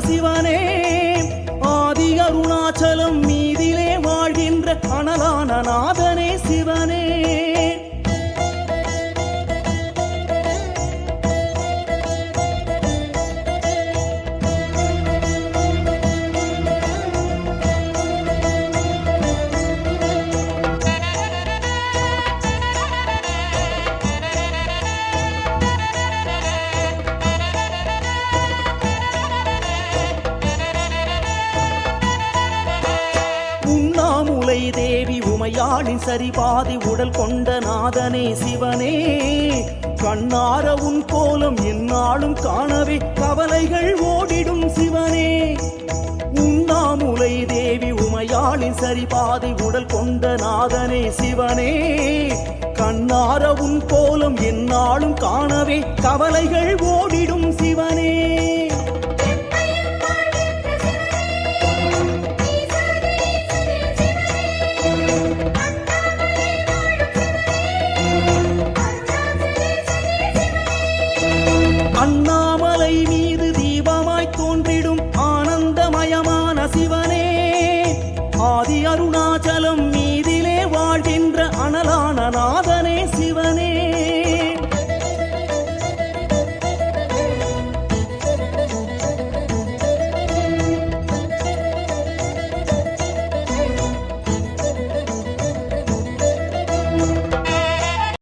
சிவனே ஆதி அருணாச்சலம் மீதிலே வாழ்கின்ற அனலான நாதனே சிவனே தேவி உமையாளின் சரிபாதி உடல் கொண்ட நாதனே சிவனே கண்ணார உன் கோலம் எந்நாளும் காணவே கவலைகள் ஓடிடும் சிவனே உண்ணாமுலை தேவி உமையாளின் சரிபாதி உடல் கொண்ட நாதனே சிவனே கண்ணார உன் கோலம் எந்நாளும் காணவே கவலைகள் ஓடிடும் சிவனே அண்ணாமலை